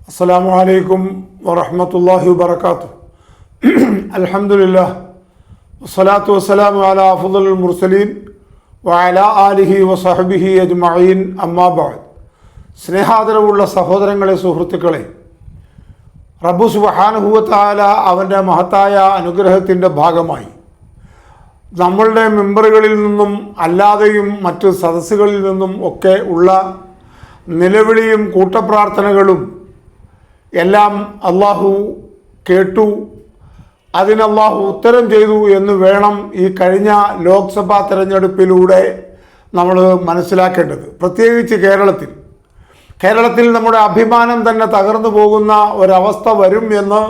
അസ്സലാമു അലൈക്കും വറഹ്മത്തുള്ളാഹി വബറകാതുഹു. അൽഹംദുലില്ലാഹ് വസ്സലാത്തു വസ്സലാമു അലാ അഫ്ളലുൽ മുർസലീൻ വഅലാ ആലിഹി വസഹ്ബിഹി അജ്മഈൻ. അമ്മാ ബഅദ്. സ്നേഹാദരവുള്ള സഹോദരങ്ങളെ, സുഹൃത്തുക്കളെ, റബ്ബ് സുബ്ഹാനഹു വ തആല അവൻ്റെ മഹത്തായ അനുഗ്രഹത്തിൻ്റെ ഭാഗമായി നമ്മളുടെ മെമ്പറുകളിൽ നിന്നും അല്ലാതെയും മറ്റ് സദസ്സുകളിൽ നിന്നും ഒക്കെ ഉള്ള നിലവിളിയും കൂട്ടപ്രാർത്ഥനകളും എല്ലാം അള്ളാഹു കേട്ടു, അതിന് അള്ളാഹു ഉത്തരം ചെയ്തു എന്ന് വേണം ഈ കഴിഞ്ഞ ലോക്സഭാ തെരഞ്ഞെടുപ്പിലൂടെ നമ്മൾ മനസ്സിലാക്കേണ്ടത്. പ്രത്യേകിച്ച് കേരളത്തിൽ നമ്മുടെ അഭിമാനം തന്നെ തകർന്നു പോകുന്ന ഒരവസ്ഥ വരും എന്ന്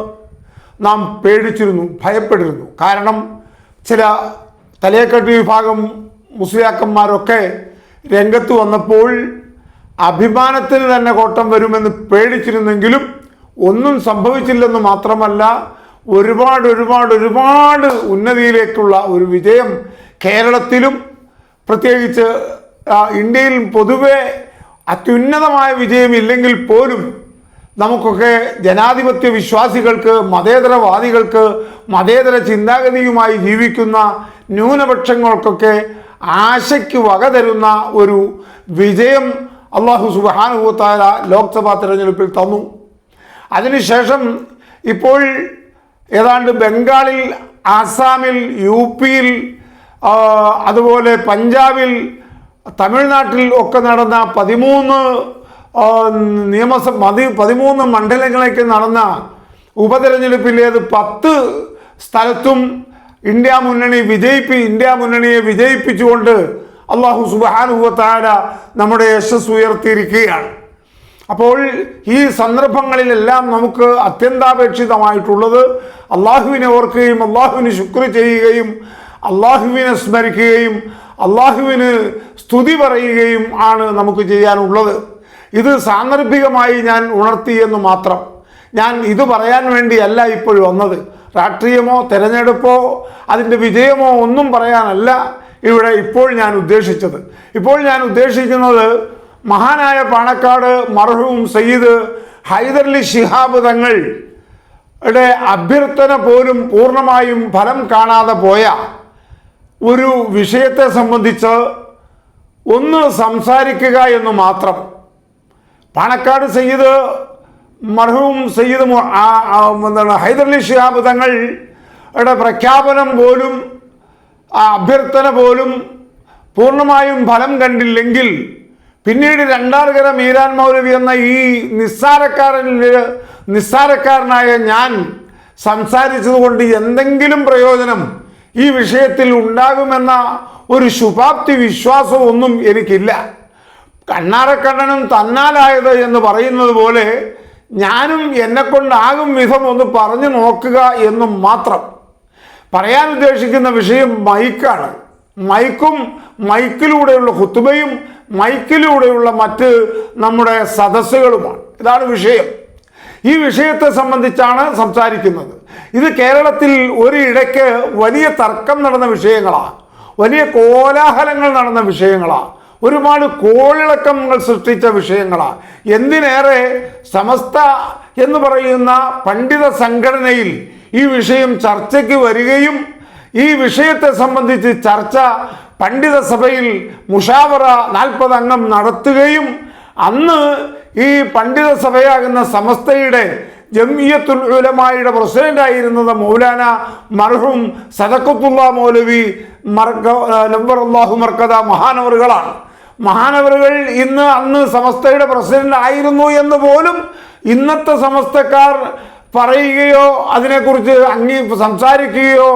നാം പേടിച്ചിരുന്നു, ഭയപ്പെട്ടിരുന്നു. കാരണം ചില തലയെക്കെട്ട് വിഭാഗം മുസ്ലിയാക്കന്മാരൊക്കെ രംഗത്ത് വന്നപ്പോൾ അഭിമാനത്തിന് തന്നെ കോട്ടം വരുമെന്ന് പേടിച്ചിരുന്നെങ്കിലും ഒന്നും സംഭവിച്ചില്ലെന്ന് മാത്രമല്ല, ഒരുപാട് ഉന്നതിയിലേക്കുള്ള ഒരു വിജയം കേരളത്തിലും പ്രത്യേകിച്ച് ഇന്ത്യയിൽ പൊതുവെ അത്യുന്നതമായ വിജയമില്ലെങ്കിൽ പോലും നമുക്കൊക്കെ ജനാധിപത്യ വിശ്വാസികൾക്ക്, മതേതരവാദികൾക്ക്, മതേതര ചിന്താഗതിയുമായി ജീവിക്കുന്ന ന്യൂനപക്ഷങ്ങൾക്കൊക്കെ ആശയ്ക്ക് വക തരുന്ന ഒരു വിജയം അള്ളാഹു സുബ്ഹാനഹു വ തആല ലോക്സഭാ തെരഞ്ഞെടുപ്പിൽ തന്നു. അതിനുശേഷം ഇപ്പോൾ ഏതാണ്ട് ബംഗാളിൽ, ആസാമിൽ, യു പിയിൽ, അതുപോലെ പഞ്ചാബിൽ, തമിഴ്നാട്ടിൽ ഒക്കെ നടന്ന 13 മണ്ഡലങ്ങളിലേക്ക് നടന്ന ഉപതെരഞ്ഞെടുപ്പിലേത് 10 സ്ഥലത്തും ഇന്ത്യ മുന്നണിയെ വിജയിപ്പിച്ചുകൊണ്ട് അള്ളാഹു സുബ്ഹാനഹു വ തആല നമ്മുടെ യശസ് ഉയർത്തിയിരിക്കുകയാണ്. അപ്പോൾ ഈ സന്ദർഭങ്ങളിലെല്ലാം നമുക്ക് അത്യന്താപേക്ഷിതമായിട്ടുള്ളത് അള്ളാഹുവിനെ ഓർക്കുകയും അള്ളാഹുവിന് ശുക്ർ ചെയ്യുകയും അള്ളാഹുവിനെ സ്മരിക്കുകയും അള്ളാഹുവിന് സ്തുതി പറയുകയും ആണ് നമുക്ക് ചെയ്യാനുള്ളത്. ഇത് സാന്ദർഭികമായി ഞാൻ ഉണർത്തിയെന്ന് മാത്രം. ഞാൻ ഇത് പറയാൻ വേണ്ടിയല്ല ഇപ്പോൾ വന്നത്. രാഷ്ട്രീയമോ തെരഞ്ഞെടുപ്പോ അതിൻ്റെ വിജയമോ ഒന്നും പറയാനല്ല ഇപ്പോൾ ഞാൻ ഉദ്ദേശിക്കുന്നത് മഹാനായ പാണക്കാട് മർഹൂം സയ്യിദ് ഹൈദരലി ശിഹാബ് തങ്ങളുടെ അഭ്യർത്ഥന പോലും പൂർണ്ണമായും ഫലം കാണാതെ പോയ ഒരു വിഷയത്തെ സംബന്ധിച്ച് ഒന്ന് സംസാരിക്കുക എന്ന് മാത്രം. പാണക്കാട് സയ്യിദ് മർഹൂം സയ്യിദ് ഹൈദരലി ശിഹാബ് തങ്ങളുടെ പ്രഖ്യാപനം പോലും, അഭ്യർത്ഥന പോലും പൂർണ്ണമായും ഫലം കണ്ടില്ലെങ്കിൽ പിന്നീട് രണ്ടാർകര മീരാൻ മൗലവി എന്ന ഈ നിസ്സാരക്കാരനായ ഞാൻ സംസാരിച്ചതുകൊണ്ട് എന്തെങ്കിലും പ്രയോജനം ഈ വിഷയത്തിൽ ഉണ്ടാകുമെന്ന ഒരു ശുഭാപ്തി വിശ്വാസമൊന്നും എനിക്കില്ല. കണ്ണാറക്കണ്ണനും തന്നാലായത് എന്ന് പറയുന്നത് പോലെ ഞാനും എന്നെക്കൊണ്ടാകും വിധം ഒന്ന് പറഞ്ഞു നോക്കുക എന്നും മാത്രം. പറയാൻ ഉദ്ദേശിക്കുന്ന വിഷയം മൈക്കാണ്. മൈക്കിലൂടെയുള്ള ഖുതുബയും മൈക്കിലൂടെയുള്ള മറ്റ് നമ്മുടെ സദസ്സുകളുമാണ്. ഇതാണ് വിഷയം. ഈ വിഷയത്തെ സംബന്ധിച്ചാണ് സംസാരിക്കുന്നത്. ഇത് കേരളത്തിൽ ഒരിടയ്ക്ക് വലിയ തർക്കം നടന്ന വിഷയങ്ങളാണ്, വലിയ കോലാഹലങ്ങൾ നടന്ന വിഷയങ്ങളാണ്, ഒരുപാട് കോളിളക്കങ്ങൾ സൃഷ്ടിച്ച വിഷയങ്ങളാണ്. എന്തിനേറെ സമസ്ത എന്ന് പറയുന്ന പണ്ഡിത സംഘടനയിൽ ഈ വിഷയം ചർച്ചയ്ക്ക് വരികയും ഈ വിഷയത്തെ സംബന്ധിച്ച് ചർച്ച പണ്ഡിത സഭയിൽ മുഷാവറ 40 അംഗം നടത്തുകയും അന്ന് ഈ പണ്ഡിത സഭയാകുന്ന സമസ്തയുടെ ജംഇയ്യത്തുൽ ഉലമായുടെ പ്രസിഡന്റായിരുന്നത് മൗലാന മർഹൂം സദഖത്തുള്ള മൗലവി നവ്വറല്ലാഹു മർക്കദ മഹാനവറുകളാണ്. മഹാനവറുകൾ അന്ന് സമസ്തയുടെ പ്രസിഡന്റ് ആയിരുന്നു എന്ന് പോലും ഇന്നത്തെ സമസ്തക്കാർ പറയുകയോ അതിനെക്കുറിച്ച് സംസാരിക്കുകയോ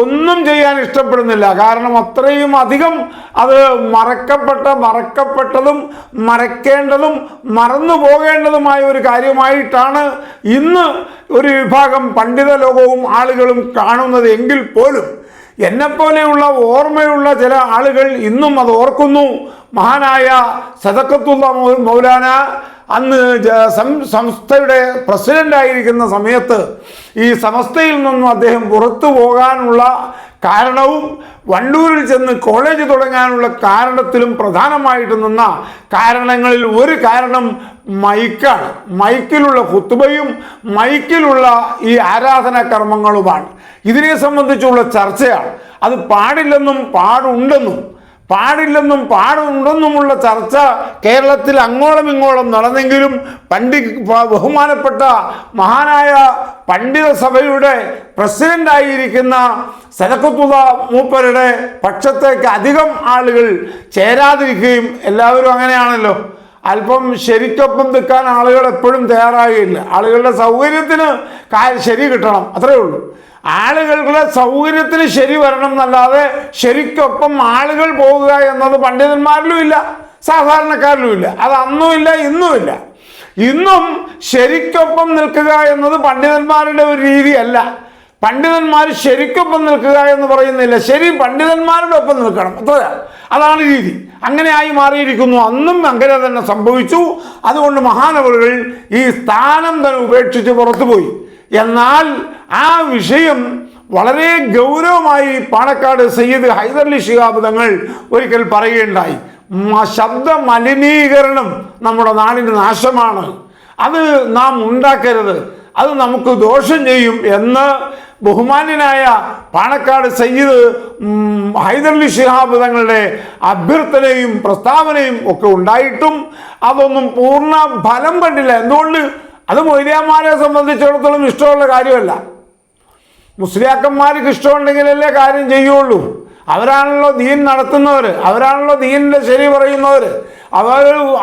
ഒന്നും ചെയ്യാൻ ഇഷ്ടപ്പെടുന്നില്ല. കാരണം അത്രയും അധികം അത് മറക്കപ്പെട്ടതും മറക്കേണ്ടതും മറന്നു പോകേണ്ടതുമായ ഒരു കാര്യമായിട്ടാണ് ഇന്ന് ഒരു വിഭാഗം പണ്ഡിത ലോകവും ആളുകളും കാണുന്നത്. എങ്കിൽ പോലും എന്നെപ്പോലെയുള്ള ഓർമ്മയുള്ള ചില ആളുകൾ ഇന്നും അത് ഓർക്കുന്നു. മഹാനായ സദഖത്തുള്ള മൗലാന അന്ന് സംസ്ഥയുടെ പ്രസിഡൻ്റായിരിക്കുന്ന സമയത്ത് ഈ സമസ്തയിൽ നിന്നും അദ്ദേഹം പുറത്തു പോകാനുള്ള കാരണവും വണ്ടൂരിൽ ചെന്ന് കോളേജ് തുടങ്ങാനുള്ള കാരണത്തിലും പ്രധാനമായിട്ട് നിന്ന കാരണങ്ങളിൽ ഒരു കാരണം മൈക്കാണ്. മൈക്കിലുള്ള ഖുത്ബയും മൈക്കിലുള്ള ഈ ആരാധനാ കർമ്മങ്ങളുമാണ്. ഇതിനെ സംബന്ധിച്ചുള്ള ചർച്ചയാണ്. അത് പാടില്ലെന്നും പാടുണ്ടെന്നുമുള്ള ചർച്ച കേരളത്തിൽ അങ്ങോളം ഇങ്ങോളം നടന്നെങ്കിലും ബഹുമാനപ്പെട്ട മഹാനായ പണ്ഡിത സഭയുടെ പ്രസിഡന്റായിരിക്കുന്ന സദഖത്തുള്ള മൂപ്പരുടെ പക്ഷത്തേക്ക് അധികം ആളുകൾ ചേരാതിരിക്കുകയും, എല്ലാവരും അങ്ങനെയാണല്ലോ, അല്പം ശരിക്കൊപ്പം നിൽക്കാൻ ആളുകൾ എപ്പോഴും തയ്യാറാകുകയില്ല. ആളുകളുടെ സൗകര്യത്തിന് ശരി കിട്ടണം, അത്രയേ ഉള്ളൂ. ആളുകളുടെ സൗകര്യത്തിന് ശരി വരണം എന്നല്ലാതെ ശരിക്കൊപ്പം ആളുകൾ പോകുക എന്നത് പണ്ഡിതന്മാരിലും ഇല്ല, സാധാരണക്കാരിലും ഇല്ല. അത് അന്നുമില്ല, ഇന്നുമില്ല. ഇന്നും ശരിക്കൊപ്പം നിൽക്കുക എന്നത് പണ്ഡിതന്മാരുടെ ഒരു രീതിയല്ല. പണ്ഡിതന്മാർ ശരിക്കൊപ്പം നിൽക്കുക എന്ന് പറയുന്നില്ല, ശരി പണ്ഡിതന്മാരുടെ ഒപ്പം നിൽക്കണം, അതാണ് രീതി. അങ്ങനെ ആയി മാറിയിരിക്കുന്നു. അന്നും അങ്ങനെ തന്നെ സംഭവിച്ചു. അതുകൊണ്ട് മഹാനവറുകൾ ഈ സ്ഥാനം തന്നെ ഉപേക്ഷിച്ച് പുറത്തുപോയി. എന്നാൽ ആ വിഷയം വളരെ ഗൗരവമായി പാണക്കാട് സയ്യിദ് ഹൈദരലി ശിഹാബ് തങ്ങൾ ഒരിക്കൽ പറയുകയുണ്ടായി. ശബ്ദ മലിനീകരണം നമ്മുടെ നാടിന് നാശമാണ്, അത് നാം ഉണ്ടാക്കരുത്, അത് നമുക്ക് ദോഷം ചെയ്യും എന്ന് ബഹുമാന്യനായ പാണക്കാട് സയ്യിദ് ഹൈദരലി ശിഹാബ് തങ്ങളുടെ അഭ്യർത്ഥനയും പ്രസ്താവനയും ഒക്കെ ഉണ്ടായിട്ടും അതൊന്നും പൂർണ്ണ ഫലം കണ്ടില്ല. എന്തുകൊണ്ട്? അത് മൊയ്ലിയാന്മാരെ സംബന്ധിച്ചിടത്തോളം ഇഷ്ടമുള്ള കാര്യമല്ല. മുസ്ലിയാക്കന്മാർക്ക് ഇഷ്ടമുണ്ടെങ്കിലല്ലേ കാര്യം ചെയ്യുള്ളൂ. അവരാണല്ലോ ദീൻ നടത്തുന്നവർ, അവരാണല്ലോ ദീനിൻ്റെ ശരി പറയുന്നവർ.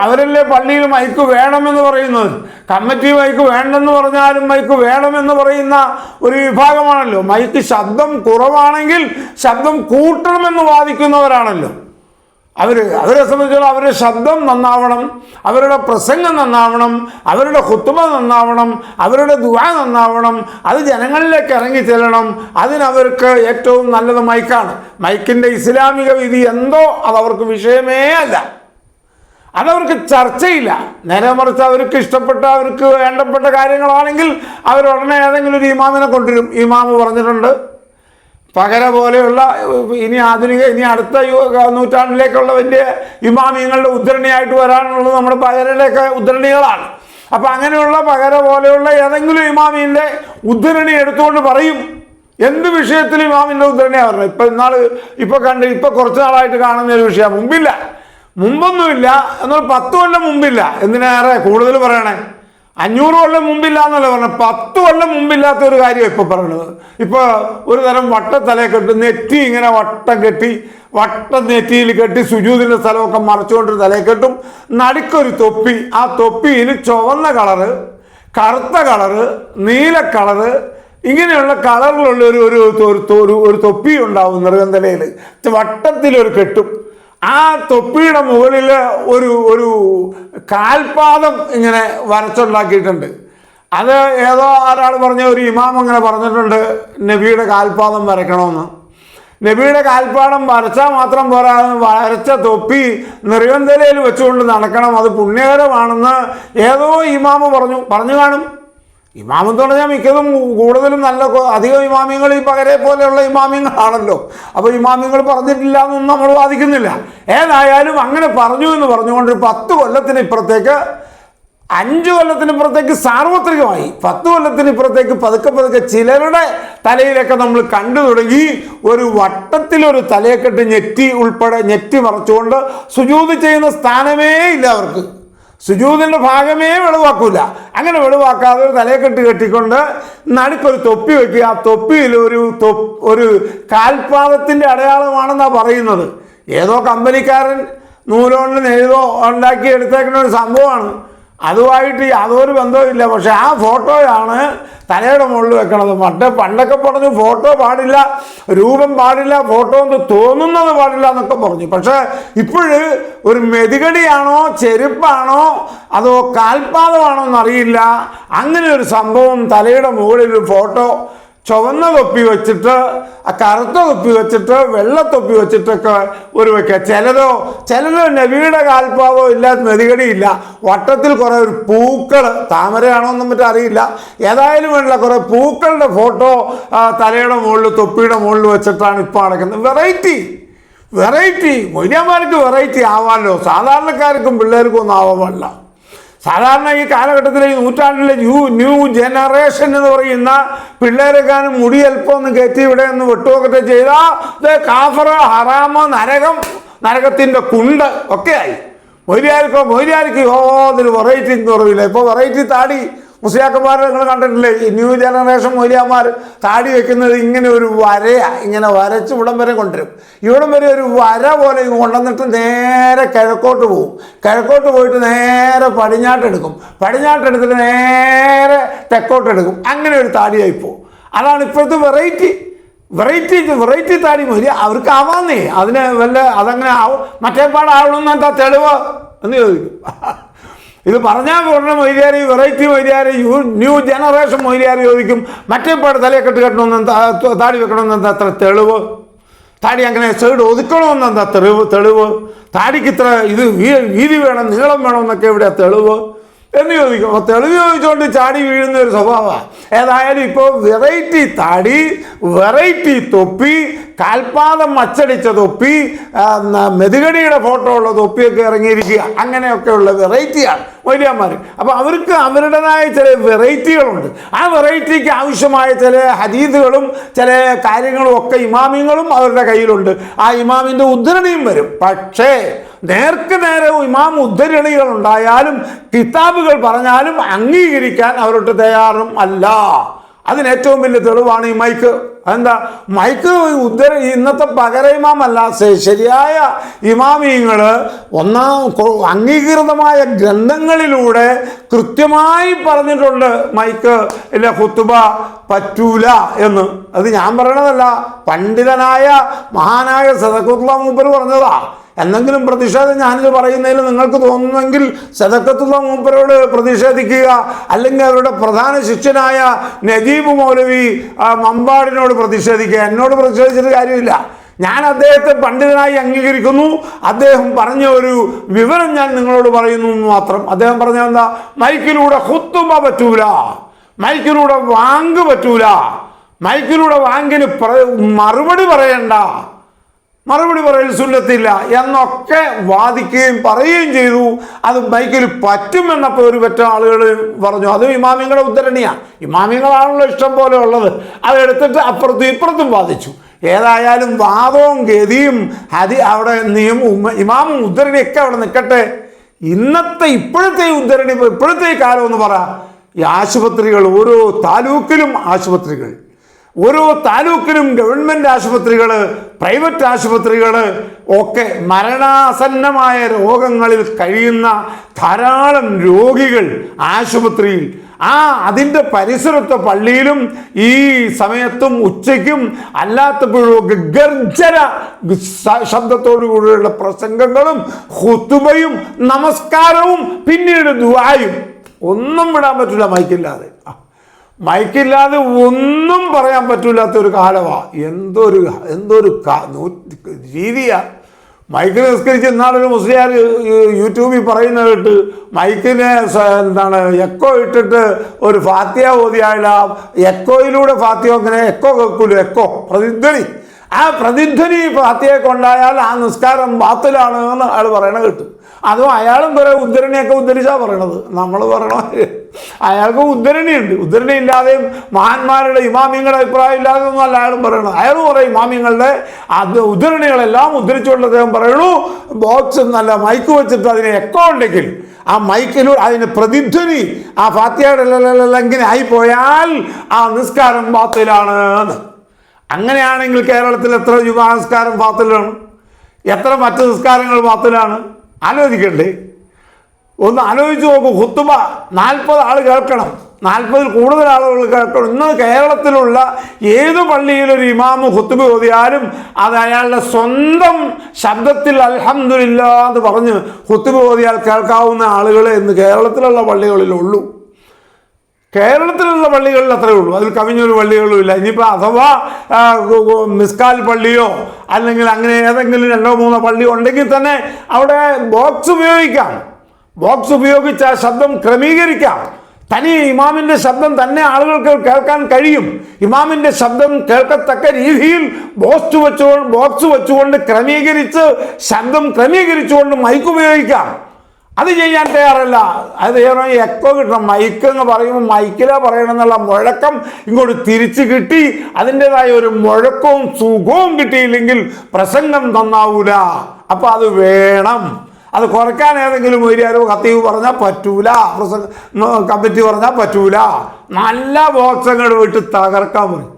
അവരല്ലേ പള്ളിയിൽ മൈക്ക് വേണമെന്ന് പറയുന്നത്. കമ്മിറ്റി മൈക്ക് വേണ്ടെന്ന് പറഞ്ഞാലും മൈക്ക് വേണമെന്ന് പറയുന്ന ഒരു വിഭാഗമാണല്ലോ. മൈക്ക് ശബ്ദം കുറവാണെങ്കിൽ ശബ്ദം കൂട്ടണമെന്ന് വാദിക്കുന്നവരാണല്ലോ അവരെ സംബന്ധിച്ചിടത്തോളം. അവരുടെ ശബ്ദം നന്നാവണം, അവരുടെ പ്രസംഗം നന്നാവണം, അവരുടെ ഖുത്ബ നന്നാവണം, അവരുടെ ദുആ നന്നാവണം, അത് ജനങ്ങളിലേക്ക് ഇറങ്ങി ചെല്ലണം. അതിനവർക്ക് ഏറ്റവും നല്ലത് മൈക്കാണ്. മൈക്കിൻ്റെ ഇസ്ലാമിക വിധി എന്തോ അതവർക്ക് വിഷയമേ അല്ല, അതവർക്ക് ചർച്ചയില്ല. നേരെ മറിച്ച് അവർക്ക് ഇഷ്ടപ്പെട്ട, അവർക്ക് വേണ്ടപ്പെട്ട കാര്യങ്ങളാണെങ്കിൽ അവരുടനെ ഏതെങ്കിലും ഒരു ഇമാമിനെ കൊണ്ടുവരും. ഇമാമ് പറഞ്ഞിട്ടുണ്ട്, പകര പോലെയുള്ള ഇനി അടുത്ത നൂറ്റാണ്ടിലേക്കുള്ള വലിയ ഇമാമിയങ്ങളുടെ ഉദ്ധരണിയായിട്ട് വരാനുള്ളത് നമ്മുടെ പകരയിലേക്ക് ഉദ്ധരണികളാണ്. അപ്പം അങ്ങനെയുള്ള പകര പോലെയുള്ള ഏതെങ്കിലും ഇമാമിൻ്റെ ഉദ്ധരണി എടുത്തുകൊണ്ട് പറയും. എന്ത് വിഷയത്തിൽ ഇമാമിൻ്റെ ഉദ്ധരണിയാണ് പറഞ്ഞത്? ഇപ്പം കുറച്ച് നാളായിട്ട് കാണുന്ന ഒരു വിഷയം. മുമ്പൊന്നുമില്ല, എന്നാൽ 10 കൊല്ലം മുമ്പില്ല. എന്തിനേറെ കൂടുതൽ പറയണേ? 500 കൊല്ലം മുമ്പില്ല എന്നല്ല പറഞ്ഞത്, 10 കൊല്ലം മുമ്പില്ലാത്ത ഒരു കാര്യം ഇപ്പൊ പറയണത്. ഇപ്പൊ ഒരു തരം വട്ടത്തലയെ കെട്ടി, നെറ്റി ഇങ്ങനെ വട്ടം നെറ്റിയിൽ കെട്ടി സുജൂദിന്റെ സ്ഥലമൊക്കെ മറച്ചുകൊണ്ട് തലയെ കെട്ടും. നടുക്കൊരു തൊപ്പി, ആ തൊപ്പിയിൽ ചുവന്ന കളറ്, കറുത്ത കളറ്, നീല കളറ്, ഇങ്ങനെയുള്ള കളറിലുള്ള ഒരു തൊപ്പി ഉണ്ടാവും നെറുകന്തലയിൽ, വട്ടത്തിലൊരു കെട്ടും. ആ തൊപ്പിയുടെ മുകളിൽ ഒരു കാൽപാദം ഇങ്ങനെ വരച്ചുണ്ടാക്കിയിട്ടുണ്ട്. അത് ഏതോ ഒരാൾ പറഞ്ഞ, ഒരു ഇമാം അങ്ങനെ പറഞ്ഞിട്ടുണ്ട്, നബിയുടെ കാൽപാദം വരയ്ക്കണമെന്ന്. നബിയുടെ കാൽപ്പാടം വരച്ചാൽ മാത്രം പോരാ, വരച്ച തൊപ്പി നെറുകന്തലയിൽ വെച്ചുകൊണ്ട് നടക്കണം, അത് പുണ്യകരമാണെന്ന് ഏതോ ഇമാമ് പറഞ്ഞു കാണും. ഇമാമെന്ന് പറഞ്ഞാൽ മിക്കതും കൂടുതലും അധികം ഇമാമിങ്ങൾ ഈ പകരെ പോലെയുള്ള ഇമാമിങ്ങളാണല്ലോ. അപ്പോൾ ഇമാമിങ്ങൾ പറഞ്ഞിട്ടില്ല എന്നൊന്നും നമ്മൾ വാദിക്കുന്നില്ല. ഏതായാലും അങ്ങനെ പറഞ്ഞു എന്ന് പറഞ്ഞുകൊണ്ട് 10 കൊല്ലത്തിനിപ്പുറത്തേക്ക്, 5 കൊല്ലത്തിനിപ്പുറത്തേക്ക് സാർവത്രികമായി, 10 കൊല്ലത്തിനിപ്പുറത്തേക്ക് പതുക്കെ ചിലരുടെ തലയിലൊക്കെ നമ്മൾ കണ്ടു തുടങ്ങി. ഒരു വട്ടത്തിലൊരു തലയെക്കെട്ട് നെറ്റി മറച്ചുകൊണ്ട് സുജൂദ് ചെയ്യുന്ന സ്ഥാനമേ ഇല്ല അവർക്ക്. സുജൂദിൻ്റെ ഭാഗമേ വെളിവാക്കൂല. അങ്ങനെ വെളിവാക്കാതെ ഒരു തലയെക്കെട്ട് കെട്ടിക്കൊണ്ട് നടുക്കൊരു തൊപ്പി വയ്ക്കുക. ആ തൊപ്പിയിൽ ഒരു കാൽപാദത്തിൻ്റെ അടയാളമാണെന്നാണ് പറയുന്നത്. ഏതോ കമ്പനിക്കാരൻ നൂലുകൊണ്ട് നെയ്തോ ഉണ്ടാക്കി എടുത്തേക്കുന്ന ഒരു സംഭവമാണ്. അതുമായിട്ട് യാതൊരു ബന്ധവുമില്ല. പക്ഷെ ആ ഫോട്ടോയാണ് തലയുടെ മുകളിൽ വെക്കണത്. പണ്ടൊക്കെ പറഞ്ഞു ഫോട്ടോ പാടില്ല, രൂപം പാടില്ല, ഫോട്ടോ എന്ന് തോന്നുന്നത് പാടില്ല എന്നൊക്കെ പറഞ്ഞു. പക്ഷെ ഇപ്പോഴ് ഒരു മെതികടിയാണോ ചെരുപ്പാണോ അതോ കാൽപാദമാണോ എന്നറിയില്ല, അങ്ങനെ ഒരു സംഭവം തലയുടെ മുകളിൽ ഒരു ഫോട്ടോ ചുവന്ന തൊപ്പി വെച്ചിട്ട്, കറുത്ത തൊപ്പി വെച്ചിട്ട്, വെള്ള തൊപ്പി വെച്ചിട്ടൊക്കെ ഒരു വെക്കുക. ചിലതോ നബിയുടെ കാൽപ്പാവോ ഇല്ല, മെതികടിയില്ല, വട്ടത്തിൽ കുറേ ഒരു പൂക്കൾ, താമരയാണോ എന്നും മറ്റും അറിയില്ല, ഏതായാലും വേണ്ട കുറേ പൂക്കളുടെ ഫോട്ടോ തലയുടെ മുകളിൽ തൊപ്പിയുടെ മുകളിൽ വെച്ചിട്ടാണ് ഇപ്പോൾ നടക്കുന്നത്. വെറൈറ്റി മൊയ്ലിയാന്മാർക്ക് വെറൈറ്റി ആവാമല്ലോ, സാധാരണക്കാർക്കും പിള്ളേർക്കും ഒന്നും ആവാൻ പാടില്ല. സാധാരണ ഈ കാലഘട്ടത്തിലെ ഈ നൂറ്റാണ്ടിലെ ന്യൂ ജനറേഷൻ എന്ന് പറയുന്ന പിള്ളേരെക്കാനും മുടി അല്പം ഒന്ന് കയറ്റി ഇവിടെ ഒന്ന് വെട്ടുവൊക്കെ ചെയ്താൽ കാഫറ, ഹറാമ, നരകത്തിൻ്റെ കുണ്ട് ഒക്കെ ആയി. മൊയ്ലിയാർക്ക് യാതൊരു വെറൈറ്റി കുറവില്ല. ഇപ്പോൾ വെറൈറ്റി താടി മുസ്ലിയാക്കന്മാരെ നിങ്ങൾ കണ്ടിട്ടില്ലേ? ഈ ന്യൂ ജനറേഷൻ മൊയ്ലിയാന്മാർ താടി വെക്കുന്നത് ഇങ്ങനെ ഒരു വരയാണ്, ഇങ്ങനെ വരച്ച് ഇവിടം വരെ കൊണ്ടുവരും. ഇവിടം വരെ ഒരു വര പോലെ കൊണ്ടുവന്നിട്ട് നേരെ കിഴക്കോട്ട് പോകും. കിഴക്കോട്ട് പോയിട്ട് നേരെ പടിഞ്ഞാട്ടെടുത്തിട്ട് നേരെ തെക്കോട്ടെടുക്കും. അങ്ങനെ ഒരു താടിയായിപ്പോവും. അതാണ് ഇപ്പോഴത്തെ വെറൈറ്റി താടി മൊയ്ലി. അവർക്ക് ആവാന്നേ, അതിന് അതങ്ങനെ ആവും, മറ്റേപ്പാടാവണമെന്ന് എന്താ തെളിവ് എന്ന് ചോദിക്കും. ഇത് പറഞ്ഞാൽ പറഞ്ഞ മൊയ്ലിയാർ, വെറൈറ്റി മൊയ്ലിയാർ, ന്യൂ ജനറേഷൻ മൊയ്ലിയാർ ചോദിക്കും, മറ്റേപ്പാട് തലയെക്കെട്ട് കെട്ടണമെന്ന്, താടി വെക്കണമെന്ന് അത്ര തെളിവ്? താടി അങ്ങനെ സൈഡ് ഒതുക്കണമെന്ന് എന്താ തെളിവ്? താടിക്ക് ഇത്ര ഇത് വീതി വേണം, നീളം വേണം എന്നൊക്കെ എവിടെയാ തെളിവ് എന്ന് ചോദിക്കും. അപ്പോൾ തെളിവ് ചോദിച്ചുകൊണ്ട് ചാടി വീഴുന്ന ഒരു സ്വഭാവമാണ്. ഏതായാലും ഇപ്പോൾ വെറൈറ്റി താടി, വെറൈറ്റി തൊപ്പി, കാൽപാദം അച്ചടിച്ച തൊപ്പി, മെതുകടിയുടെ ഫോട്ടോ ഉള്ള തൊപ്പിയൊക്കെ ഇറങ്ങിയിരിക്കുക. അങ്ങനെയൊക്കെയുള്ള വെറൈറ്റിയാണ് മൊയ്ലിയാന്മാർ. അപ്പോൾ അവർക്ക് അവരുടേതായ ചില വെറൈറ്റികളുണ്ട്. ആ വെറൈറ്റിക്ക് ആവശ്യമായ ചില ഹദീസുകളും ചില കാര്യങ്ങളും ഒക്കെ ഇമാമിങ്ങളും അവരുടെ കയ്യിലുണ്ട്. ആ ഇമാമിൻ്റെ ഉദ്ധരണിയും വരും. പക്ഷേ നേർക്ക് നേരെ ഇമാം ഉദ്ധരണികൾ ഉണ്ടായാലും കിതാബുകൾ പറഞ്ഞാലും അംഗീകരിക്കാൻ അവരോട്ട് തയ്യാറും അല്ല. അതിന് ഏറ്റവും വലിയ തെളിവാണ് ഈ മൈക്ക്. അതെന്താ? മൈക്ക് ഇന്നത്തെ പകര ഇമാമല്ല, ശരിയായ ഇമാമിയങ്ങൾ അംഗീകൃതമായ ഗ്രന്ഥങ്ങളിലൂടെ കൃത്യമായി പറഞ്ഞിട്ടുണ്ട് മൈക്ക് ഇല്ല, ഖുത്ബ പറ്റൂല എന്ന്. അത് ഞാൻ പറയണതല്ല, പണ്ഡിതനായ മഹാനായ സദഖത്തുള്ള മൂപ്പർ പറഞ്ഞതാ. എന്തെങ്കിലും പ്രതിഷേധം ഞാനിത് പറയുന്നതിൽ നിങ്ങൾക്ക് തോന്നുന്നെങ്കിൽ സദഖത്തുള്ള മൂപ്പരോട് പ്രതിഷേധിക്കുക, അല്ലെങ്കിൽ അവരുടെ പ്രധാന ശിഷ്യനായ നജീബ് മൗലവി മമ്പാടിനോട് പ്രതിഷേധിക്കുക. എന്നോട് പ്രതിഷേധിച്ചിട്ട് കാര്യമില്ല. ഞാൻ അദ്ദേഹത്തെ പണ്ഡിതനായി അംഗീകരിക്കുന്നു. അദ്ദേഹം പറഞ്ഞ ഒരു വിവരം ഞാൻ നിങ്ങളോട് പറയുന്നു എന്ന് മാത്രം. അദ്ദേഹം പറഞ്ഞ എന്താ? മൈക്കിലൂടെ ഖുത്ബ പറ്റൂല, മൈക്കിലൂടെ വാങ്ക് പറ്റൂല, മൈക്കിലൂടെ വാങ്കിന് മറുപടി പറയൽ സുന്നത്തില്ല എന്നൊക്കെ വാദിക്കുകയും പറയുകയും ചെയ്തു. അത് മൈക്കിൽ പറ്റുമെന്നപ്പോൾ ഒരു പറ്റ ആളുകൾ പറഞ്ഞു. അതും ഇമാമിങ്ങളുടെ ഉദ്ധരണിയാണ്. ഇമാമിങ്ങളാണല്ലോ ഇഷ്ടം പോലെ ഉള്ളത്. അതെടുത്തിട്ട് അപ്പുറത്തും ഇപ്പുറത്തും വാദിച്ചു. ഏതായാലും വാദവും ഗതിയും അവിടെ ഇമാമും ഉദ്ധരണിയൊക്കെ അവിടെ നിൽക്കട്ടെ. ഇപ്പോഴത്തെ കാലം എന്ന് പറ, ഈ ആശുപത്രികൾ, ഓരോ താലൂക്കിലും ആശുപത്രികൾ, ഓരോ താലൂക്കിലും ഗവൺമെൻറ് ആശുപത്രികൾ, പ്രൈവറ്റ് ആശുപത്രികൾ ഒക്കെ മരണാസന്നമായ രോഗങ്ങളിൽ കഴിയുന്ന ധാരാളം രോഗികൾ ആശുപത്രിയിൽ, അതിൻ്റെ പരിസരത്തെ പള്ളിയിലും ഈ സമയത്തും ഉച്ചയ്ക്കും അല്ലാത്തപ്പോഴും ഗർജന ശബ്ദത്തോടു കൂടിയുള്ള പ്രസംഗങ്ങളും ഖുതുബയും നമസ്കാരവും പിന്നീട് ദുആയും ഒന്നും വിടാൻ പറ്റില്ല. മൈക്കില്ലാതെ ഒന്നും പറയാൻ പറ്റില്ലാത്തൊരു കാലമാണ്. എന്തൊരു രീതിയാ. മൈക്കിൽ നിസ്കരിച്ച് ഇന്നാളൊരു മുസ്ലിയാർ യൂട്യൂബിൽ പറയുന്നത് കേട്ട് മൈക്കിനെ എക്കോ ഇട്ടിട്ട് ഒരു ഫാത്തിഹ ഓതിയാൽ എക്കോയിലൂടെ ഫാത്തിഹ അങ്ങനെ എക്കോ കേൾക്കൂല, എക്കോ പ്രതിധ്വനി, ആ പ്രതിധ്വനി ഫാത്തിഹയെ കൊണ്ടായാൽ ആ നിസ്കാരം ബാത്തിലാണ് എന്ന് അയാൾ പറയണ കേട്ടു. അതും അയാളും കുറേ ഉദ്ധരണിയൊക്കെ ഉദ്ധരിച്ചാണ് പറയണത്. നമ്മൾ പറയണ അയാൾക്ക് ഉദ്ധരണിയുണ്ട്. ഉദ്ധരണി ഇല്ലാതെയും മഹാന്മാരുടെ ഇമാമിങ്ങളുടെ അഭിപ്രായം ഇല്ലാതെ ഒന്നും അല്ല അയാളും പറയണത്. അയാളും പറയും ഇമാമിങ്ങളുടെ ഉദ്ധരണികളെല്ലാം ഉദ്ധരിച്ചുകൊണ്ട് അദ്ദേഹം പറയണു, ബോക്സ് നല്ല മൈക്ക് വെച്ചിട്ട് അതിന് എക്കോ ഉണ്ടെങ്കിൽ ആ മൈക്കിലൂടെ അതിന് പ്രതിധ്വനി ആ ഫാത്തിഹയുടെ ഇങ്ങനെ ആയിപ്പോയാൽ ആ നിസ്കാരം ബാത്തിലാണ് എന്ന്. അങ്ങനെയാണെങ്കിൽ കേരളത്തിൽ എത്ര ജുമാ നിസ്കാരം ബാത്തിലാണ്, എത്ര മറ്റ് നിസ്കാരങ്ങൾ ബാത്തിലാണ്? ആലോചിക്കണ്ടേ? ഒന്ന് ആലോചിച്ച് നോക്കൂ. ഖുത്ബ 40 ആൾ കേൾക്കണം, 40-ൽ കൂടുതൽ ആളുകൾ കേൾക്കണം. ഇന്ന് കേരളത്തിലുള്ള ഏത് പള്ളിയിലൊരു ഇമാമ് ഖുത്ബ ഓതിയാലും അത് അയാളുടെ സ്വന്തം ശബ്ദത്തിൽ അൽഹംദുലില്ലാ എന്ന് പറഞ്ഞ് ഖുത്ബ ഓതിയാൽ കേൾക്കാവുന്ന ആളുകളെ ഇന്ന് കേരളത്തിലുള്ള പള്ളികളിലുള്ളൂ. കേരളത്തിലുള്ള പള്ളികളിൽ അത്രയേ ഉള്ളൂ, അതിൽ കവിഞ്ഞൊരു പള്ളികളും ഇല്ല. ഇനിയിപ്പോൾ അഥവാ മിസ്കാൽ പള്ളിയോ അല്ലെങ്കിൽ അങ്ങനെ ഏതെങ്കിലും 2-3 പള്ളി ഉണ്ടെങ്കിൽ തന്നെ അവിടെ ബോക്സ് ഉപയോഗിക്കാം. ബോക്സ് ഉപയോഗിച്ച് ആ ശബ്ദം ക്രമീകരിക്കാം. തനി ഇമാമിൻ്റെ ശബ്ദം തന്നെ ആളുകൾക്ക് കേൾക്കാൻ കഴിയും. ഇമാമിൻ്റെ ശബ്ദം കേൾക്കത്തക്ക രീതിയിൽ ബോക്സ് വെച്ചുകൊണ്ട് ക്രമീകരിച്ച് ശബ്ദം ക്രമീകരിച്ചുകൊണ്ട് മൈക്ക് ഉപയോഗിക്കാം. അത് ചെയ്യാൻ തയ്യാറല്ല. അത് ചെയ്യണമെങ്കിൽ എക്കോ കിട്ടണം. മൈക്ക് എന്ന് പറയുമ്പോൾ മൈക്കിലാ പറയണമെന്നുള്ള മുഴക്കം ഇങ്ങോട്ട് തിരിച്ച് കിട്ടി അതിൻ്റെതായ ഒരു മുഴക്കവും സുഖവും കിട്ടിയില്ലെങ്കിൽ പ്രസംഗം നന്നാവൂല. അപ്പം അത് വേണം. അത് കുറയ്ക്കാൻ ഏതെങ്കിലും മൊയ്ലിയാരോ ഖത്തീബ് പറഞ്ഞാൽ പറ്റൂല, കമ്മിറ്റി പറഞ്ഞാൽ പറ്റൂല. നല്ല ബോക്സങ്ങൾ വിട്ട് തകർക്കാൻ പറയും.